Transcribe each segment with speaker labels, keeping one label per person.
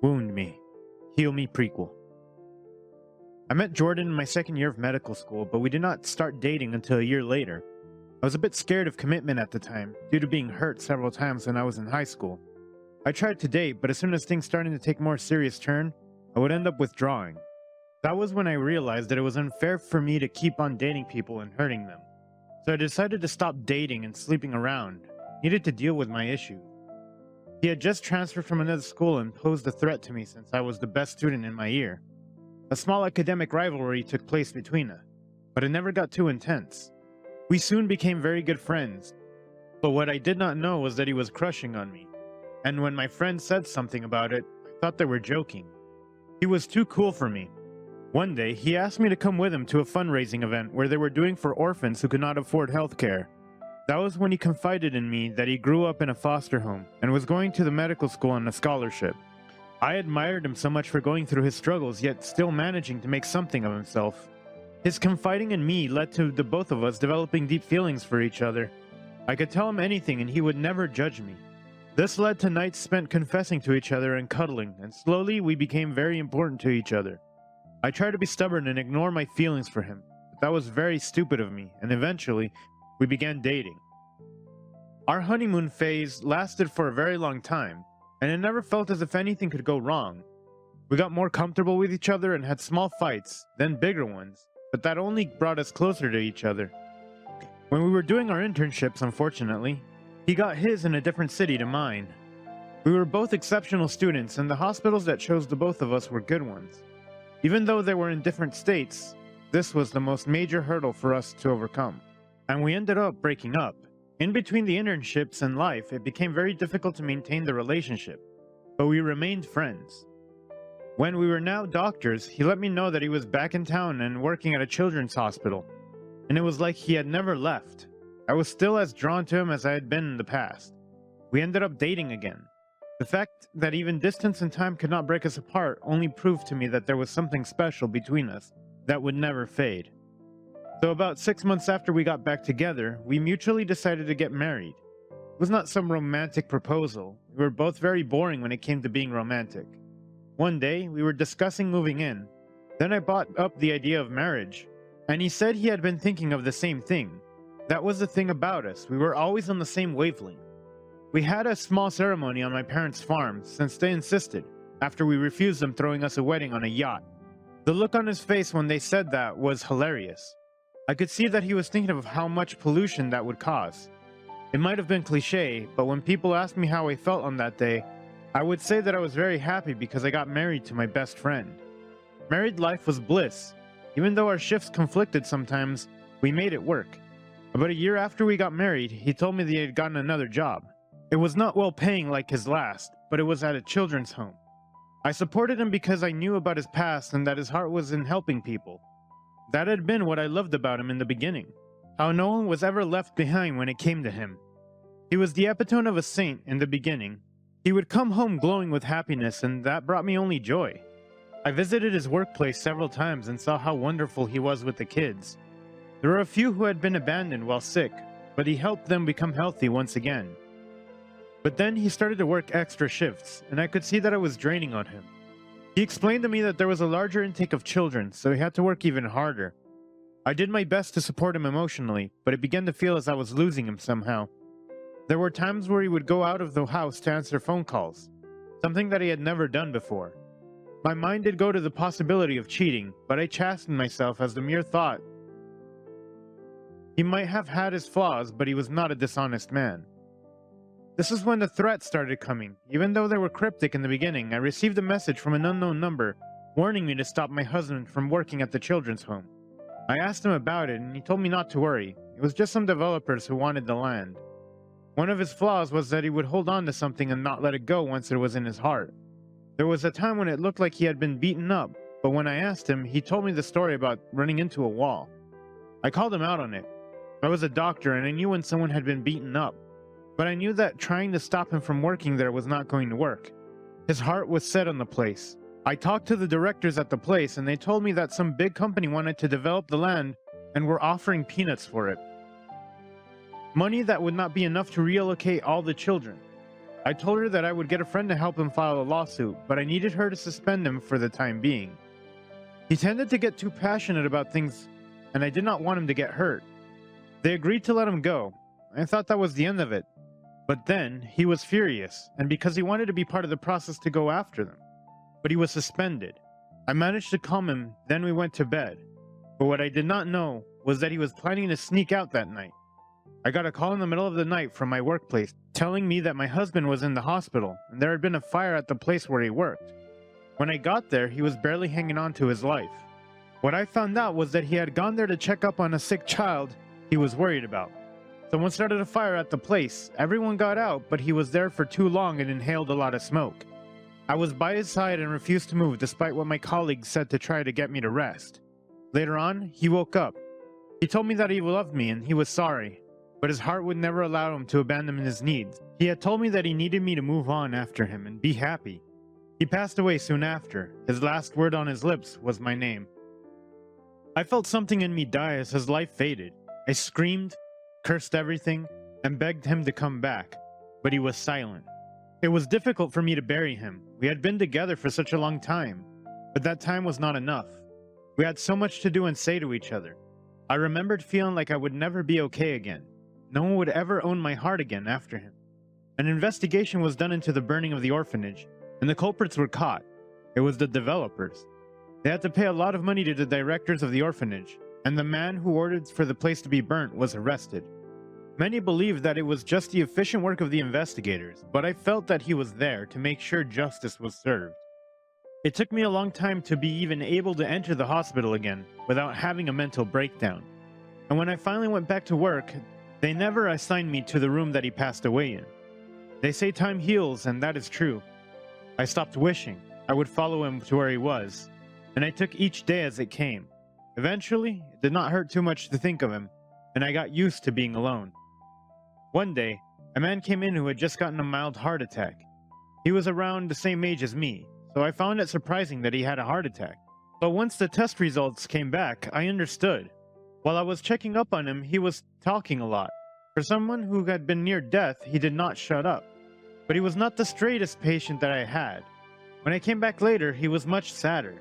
Speaker 1: Wound me. Heal me prequel. I met Jordan in my second year of medical school, but we did not start dating until a year later. I was a bit scared of commitment at the time, due to being hurt several times when I was in high school. I tried to date, but as soon as things started to take a more serious turn, I would end up withdrawing. That was when I realized that it was unfair for me to keep on dating people and hurting them. So I decided to stop dating and sleeping around. Needed to deal with my issues. He had just transferred from another school and posed a threat to me since I was the best student in my year. A small academic rivalry took place between us, but it never got too intense. We soon became very good friends, but what I did not know was that he was crushing on me. And when my friend said something about it, I thought they were joking. He was too cool for me. One day, he asked me to come with him to a fundraising event where they were doing for orphans who could not afford healthcare. That was when he confided in me that he grew up in a foster home and was going to the medical school on a scholarship. I admired him so much for going through his struggles, yet still managing to make something of himself. His confiding in me led to the both of us developing deep feelings for each other. I could tell him anything and he would never judge me. This led to nights spent confessing to each other and cuddling, and slowly we became very important to each other. I tried to be stubborn and ignore my feelings for him, but that was very stupid of me, and eventually, we began dating. Our honeymoon phase lasted for a very long time, and it never felt as if anything could go wrong. We got more comfortable with each other and had small fights, then bigger ones, but that only brought us closer to each other. When we were doing our internships, unfortunately, he got his in a different city to mine. We were both exceptional students, and the hospitals that chose the both of us were good ones. Even though they were in different states, this was the most major hurdle for us to overcome. And we ended up breaking up. In between the internships and life, it became very difficult to maintain the relationship, but we remained friends. When we were now doctors, he let me know that he was back in town and working at a children's hospital, and it was like he had never left. I was still as drawn to him as I had been in the past. We ended up dating again. The fact that even distance and time could not break us apart only proved to me that there was something special between us that would never fade. So about 6 months after we got back together, we mutually decided to get married. It was not some romantic proposal. We were both very boring when it came to being romantic. One day, we were discussing moving in. Then I brought up the idea of marriage, and he said he had been thinking of the same thing. That was the thing about us, we were always on the same wavelength. We had a small ceremony on my parents' farm, since they insisted, after we refused them throwing us a wedding on a yacht. The look on his face when they said that was hilarious. I could see that he was thinking of how much pollution that would cause. It might have been cliche, but when people asked me how I felt on that day, I would say that I was very happy because I got married to my best friend. Married life was bliss. Even though our shifts conflicted sometimes, we made it work. About a year after we got married, he told me that he had gotten another job. It was not well paying like his last, but it was at a children's home. I supported him because I knew about his past and that his heart was in helping people. That had been what I loved about him in the beginning, how no one was ever left behind when it came to him. He was the epitome of a saint in the beginning. He would come home glowing with happiness, and that brought me only joy. I visited his workplace several times and saw how wonderful he was with the kids. There were a few who had been abandoned while sick, but he helped them become healthy once again. But then he started to work extra shifts, and I could see that it was draining on him. He explained to me that there was a larger intake of children, so he had to work even harder. I did my best to support him emotionally, but it began to feel as I was losing him somehow. There were times where he would go out of the house to answer phone calls, something that he had never done before. My mind did go to the possibility of cheating, but I chastened myself as the mere thought. He might have had his flaws, but he was not a dishonest man. This is when the threats started coming. Even though they were cryptic in the beginning, I received a message from an unknown number warning me to stop my husband from working at the children's home. I asked him about it, and he told me not to worry. It was just some developers who wanted the land. One of his flaws was that he would hold on to something and not let it go once it was in his heart. There was a time when it looked like he had been beaten up, but when I asked him, he told me the story about running into a wall. I called him out on it. I was a doctor, and I knew when someone had been beaten up. But I knew that trying to stop him from working there was not going to work. His heart was set on the place. I talked to the directors at the place, and they told me that some big company wanted to develop the land and were offering peanuts for it. Money that would not be enough to relocate all the children. I told her that I would get a friend to help him file a lawsuit, but I needed her to suspend him for the time being. He tended to get too passionate about things, and I did not want him to get hurt. They agreed to let him go. I thought that was the end of it. But then, he was furious, and because he wanted to be part of the process to go after them. But he was suspended. I managed to calm him, then we went to bed. But what I did not know was that he was planning to sneak out that night. I got a call in the middle of the night from my workplace telling me that my husband was in the hospital and there had been a fire at the place where he worked. When I got there, he was barely hanging on to his life. What I found out was that he had gone there to check up on a sick child he was worried about. Someone started a fire at the place. Everyone got out, but he was there for too long and inhaled a lot of smoke. I was by his side and refused to move despite what my colleagues said to try to get me to rest. Later on, he woke up. He told me that he loved me and he was sorry, but his heart would never allow him to abandon his needs. He had told me that he needed me to move on after him and be happy. He passed away soon after. His last word on his lips was my name. I felt something in me die as his life faded. I screamed, cursed everything, and begged him to come back, but he was silent. It was difficult for me to bury him. We had been together for such a long time, but that time was not enough. We had so much to do and say to each other. I remembered feeling like I would never be okay again. No one would ever own my heart again after him. An investigation was done into the burning of the orphanage, and the culprits were caught. It was the developers. They had to pay a lot of money to the directors of the orphanage, and the man who ordered for the place to be burnt was arrested. Many believed that it was just the efficient work of the investigators, but I felt that he was there to make sure justice was served. It took me a long time to be even able to enter the hospital again without having a mental breakdown. And when I finally went back to work, they never assigned me to the room that he passed away in. They say time heals, and that is true. I stopped wishing. I would follow him to where he was, and I took each day as it came. Eventually, it did not hurt too much to think of him, and I got used to being alone. One day, a man came in who had just gotten a mild heart attack. He was around the same age as me, so I found it surprising that he had a heart attack. But once the test results came back, I understood. While I was checking up on him, he was talking a lot. For someone who had been near death, he did not shut up. But he was not the straightest patient that I had. When I came back later, he was much sadder.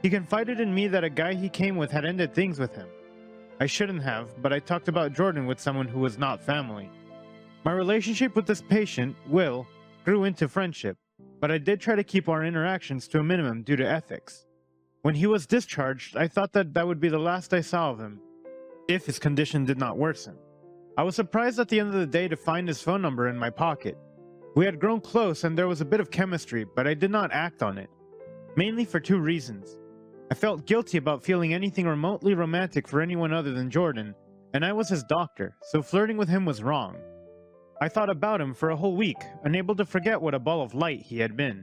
Speaker 1: He confided in me that a guy he came with had ended things with him. I shouldn't have, but I talked about Jordan with someone who was not family. My relationship with this patient, Will, grew into friendship, but I did try to keep our interactions to a minimum due to ethics. When he was discharged, I thought that that would be the last I saw of him, if his condition did not worsen. I was surprised at the end of the day to find his phone number in my pocket. We had grown close and there was a bit of chemistry, but I did not act on it. Mainly for two reasons. I felt guilty about feeling anything remotely romantic for anyone other than Jordan, and I was his doctor, so flirting with him was wrong. I thought about him for a whole week, unable to forget what a ball of light he had been.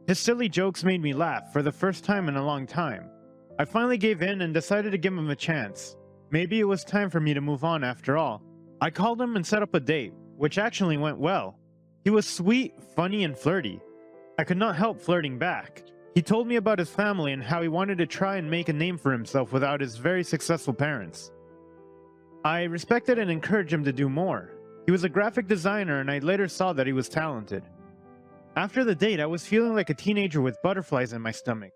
Speaker 1: His silly jokes made me laugh for the first time in a long time. I finally gave in and decided to give him a chance. Maybe it was time for me to move on after all. I called him and set up a date, which actually went well. He was sweet, funny, and flirty. I could not help flirting back. He told me about his family and how he wanted to try and make a name for himself without his very successful parents. I respected and encouraged him to do more. He was a graphic designer and I later saw that he was talented. After the date, I was feeling like a teenager with butterflies in my stomach.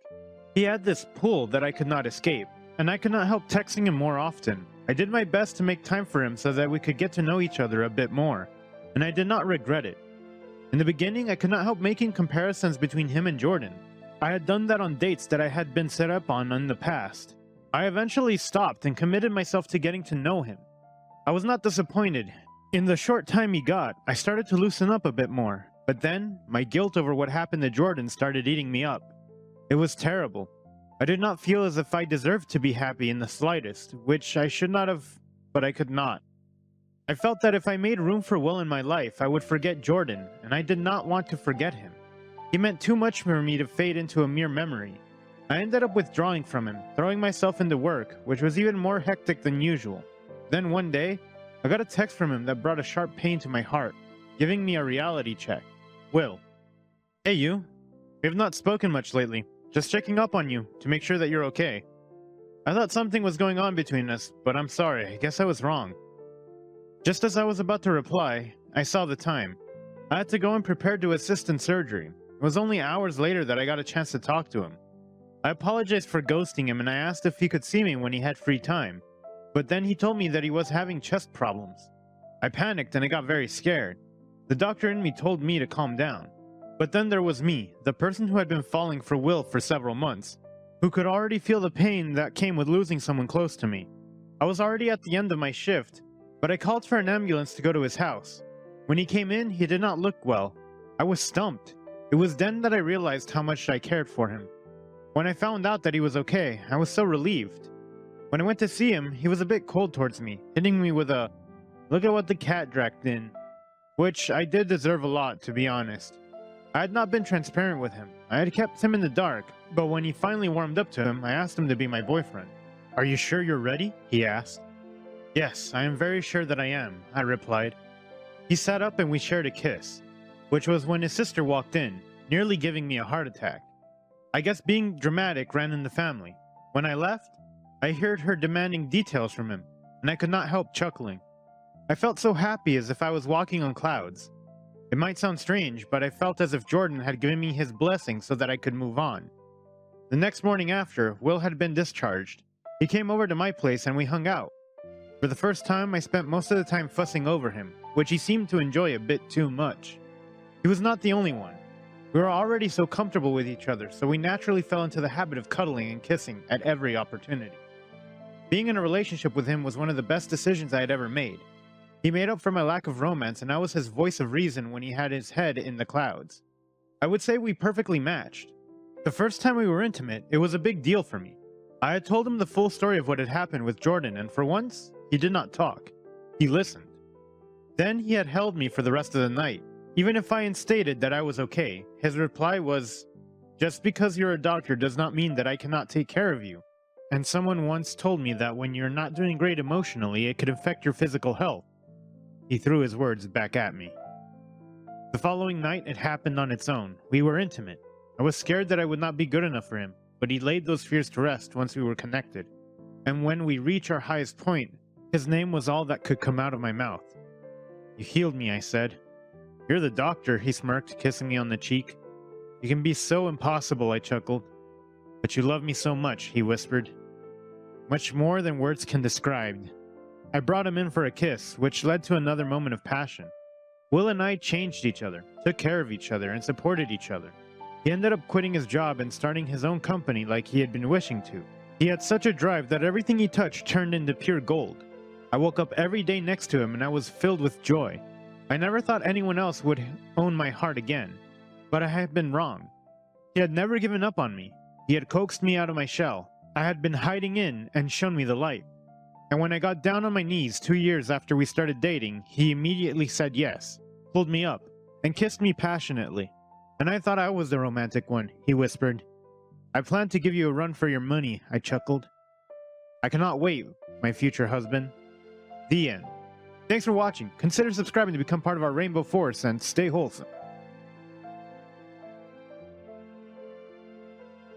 Speaker 1: He had this pull that I could not escape, and I could not help texting him more often. I did my best to make time for him so that we could get to know each other a bit more, and I did not regret it. In the beginning, I could not help making comparisons between him and Jordan. I had done that on dates that I had been set up on in the past. I eventually stopped and committed myself to getting to know him. I was not disappointed. In the short time he got, I started to loosen up a bit more, but then my guilt over what happened to Jordan started eating me up. It was terrible. I did not feel as if I deserved to be happy in the slightest, which I should not have, but I could not. I felt that if I made room for Will in my life, I would forget Jordan, and I did not want to forget him. He meant too much for me to fade into a mere memory. I ended up withdrawing from him, throwing myself into work, which was even more hectic than usual. Then one day, I got a text from him that brought a sharp pain to my heart, giving me a reality check. Will. Hey you. We have not spoken much lately. Just checking up on you, to make sure that you're okay. I thought something was going on between us, but I'm sorry, I guess I was wrong. Just as I was about to reply, I saw the time. I had to go in prepared to assist in surgery. It was only hours later that I got a chance to talk to him. I apologized for ghosting him and I asked if he could see me when he had free time. But then he told me that he was having chest problems. I panicked and I got very scared. The doctor in me told me to calm down. But then there was me, the person who had been falling for Will for several months, who could already feel the pain that came with losing someone close to me. I was already at the end of my shift, but I called for an ambulance to go to his house. When he came in, he did not look well. I was stumped. It was then that I realized how much I cared for him. When I found out that he was okay, I was so relieved. When I went to see him, he was a bit cold towards me, hitting me with a, "Look at what the cat dragged in," which I did deserve a lot, to be honest. I had not been transparent with him. I had kept him in the dark, but when he finally warmed up to him, I asked him to be my boyfriend. "Are you sure you're ready?" he asked. "Yes, I am very sure that I am," I replied. He sat up and we shared a kiss, which was when his sister walked in, nearly giving me a heart attack. I guess being dramatic ran in the family. When I left, I heard her demanding details from him, and I could not help chuckling. I felt so happy, as if I was walking on clouds. It might sound strange, but I felt as if Jordan had given me his blessing so that I could move on. The next morning after, Will had been discharged. He came over to my place and we hung out. For the first time, I spent most of the time fussing over him, which he seemed to enjoy a bit too much. He was not the only one. We were already so comfortable with each other, so we naturally fell into the habit of cuddling and kissing at every opportunity. Being in a relationship with him was one of the best decisions I had ever made. He made up for my lack of romance, and I was his voice of reason when he had his head in the clouds. I would say we perfectly matched. The first time we were intimate, it was a big deal for me. I had told him the full story of what had happened with Jordan, and for once, he did not talk. He listened. Then he had held me for the rest of the night. Even if I instated that I was okay, his reply was, "Just because you're a doctor does not mean that I cannot take care of you. And someone once told me that when you're not doing great emotionally, it could affect your physical health." He threw his words back at me. The following night, it happened on its own. We were intimate. I was scared that I would not be good enough for him, but he laid those fears to rest once we were connected. And when we reached our highest point, his name was all that could come out of my mouth. "You healed me," I said. "You're the doctor," he smirked, kissing me on the cheek. "You can be so impossible," I chuckled. "But you love me so much," he whispered. "Much more than words can describe." I brought him in for a kiss, which led to another moment of passion. Will and I changed each other, took care of each other, and supported each other. He ended up quitting his job and starting his own company like he had been wishing to. He had such a drive that everything he touched turned into pure gold. I woke up every day next to him and I was filled with joy. I never thought anyone else would own my heart again, but I had been wrong. He had never given up on me. He had coaxed me out of my shell. I had been hiding in and shown me the light. And when I got down on my knees 2 years after we started dating, he immediately said yes, pulled me up, and kissed me passionately. "And I thought I was the romantic one," he whispered. "I plan to give you a run for your money," I chuckled. "I cannot wait, my future husband." The end. Thanks for watching. Consider subscribing to become part of our Rainbow Force and stay wholesome.